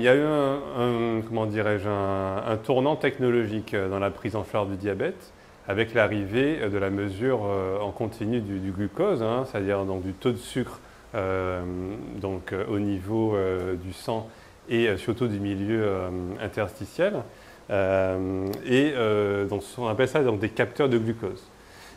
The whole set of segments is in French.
y a eu comment dirais-je, un tournant technologique dans la prise en charge du diabète avec l'arrivée de la mesure en continu du glucose, hein, c'est-à-dire donc, du taux de sucre au niveau du sang et surtout du milieu interstitiel. Donc, on appelle ça donc, des capteurs de glucose.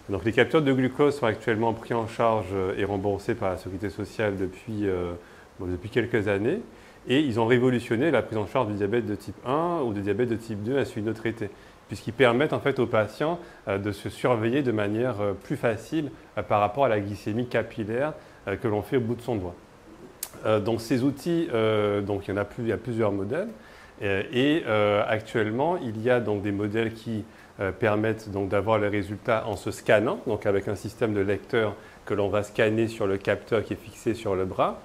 Donc, les capteurs de glucose sont actuellement pris en charge et remboursés par la Sécurité sociale depuis quelques années. Et ils ont révolutionné la prise en charge du diabète de type 1 ou du diabète de type 2 insulinotraité, puisqu'ils permettent en fait aux patients de se surveiller de manière plus facile par rapport à la glycémie capillaire que l'on fait au bout de son doigt. Donc ces outils, donc il y a plusieurs modèles. Actuellement, il y a donc des modèles qui permettent donc d'avoir les résultats en se scannant, donc avec un système de lecteur que l'on va scanner sur le capteur qui est fixé sur le bras,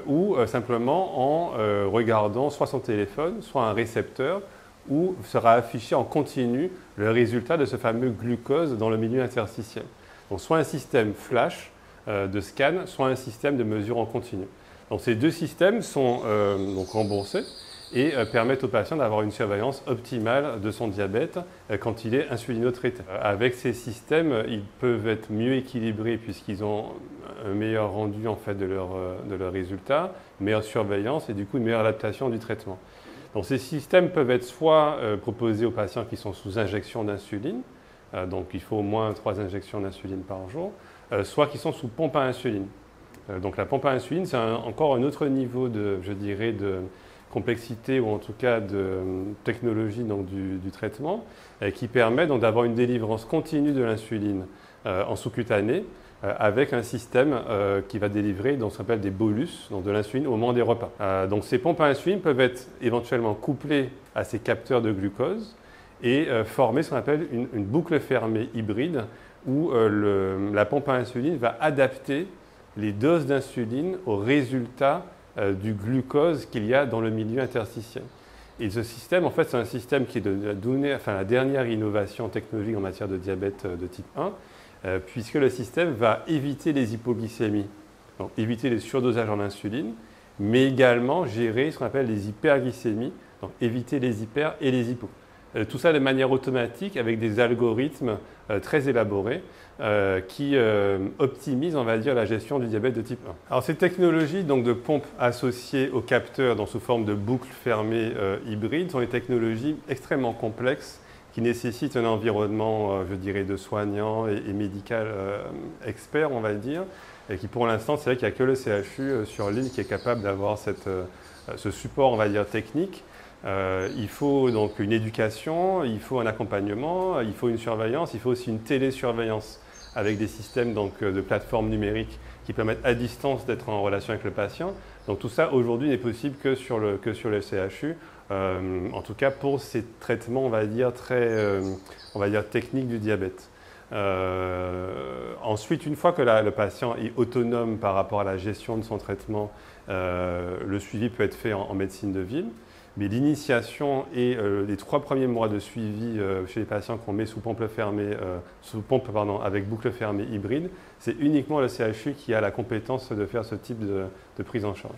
ou simplement en regardant soit son téléphone, soit un récepteur, où sera affiché en continu le résultat de ce fameux glucose dans le milieu interstitiel. Donc soit un système flash de scan, soit un système de mesure en continu. Donc ces deux systèmes sont donc remboursés et permettent aux patients d'avoir une surveillance optimale de son diabète quand il est insulinotraité. Avec ces systèmes, ils peuvent être mieux équilibrés puisqu'ils ont un meilleur rendu en fait, de leurs résultats, une meilleure surveillance et du coup une meilleure adaptation du traitement. Donc ces systèmes peuvent être soit proposés aux patients qui sont sous injection d'insuline, donc il faut au moins 3 injections d'insuline par jour, soit qui sont sous pompe à insuline. Donc la pompe à insuline, c'est encore un autre niveau de, je dirais, de complexité ou en tout cas de technologie donc, du traitement qui permet donc d'avoir une délivrance continue de l'insuline en sous-cutané avec un système qui va délivrer ce qu'on appelle des bolus, donc de l'insuline au moment des repas. Donc ces pompes à insuline peuvent être éventuellement couplées à ces capteurs de glucose et former ce qu'on appelle une boucle fermée hybride où la pompe à insuline va adapter les doses d'insuline aux résultats du glucose qu'il y a dans le milieu interstitiel. Et ce système, en fait, c'est un système qui est la dernière innovation technologique en matière de diabète de type 1, puisque le système va éviter les hypoglycémies, donc éviter les surdosages en insuline, mais également gérer ce qu'on appelle les hyperglycémies, donc éviter les hyper et les hypos. Tout ça de manière automatique avec des algorithmes très élaborés qui optimisent, on va dire, la gestion du diabète de type 1. Alors ces technologies donc, de pompes associées aux capteurs sous forme de boucles fermées hybrides sont des technologies extrêmement complexes qui nécessitent un environnement, je dirais, de soignants et médical expert, on va dire, et qui pour l'instant, c'est vrai qu'il n'y a que le CHU sur l'île qui est capable d'avoir ce support, on va dire, technique. Il faut donc une éducation, il faut un accompagnement, il faut une surveillance, il faut aussi une télésurveillance avec des systèmes donc, de plateformes numériques qui permettent à distance d'être en relation avec le patient. Donc tout ça aujourd'hui n'est possible que sur le CHU, en tout cas pour ces traitements on va dire techniques du diabète. Ensuite, une fois que le patient est autonome par rapport à la gestion de son traitement, le suivi peut être fait en médecine de ville. Mais l'initiation et les 3 premiers mois de suivi chez les patients qu'on met sous pompe avec boucle fermée hybride, c'est uniquement le CHU qui a la compétence de faire ce type de prise en charge.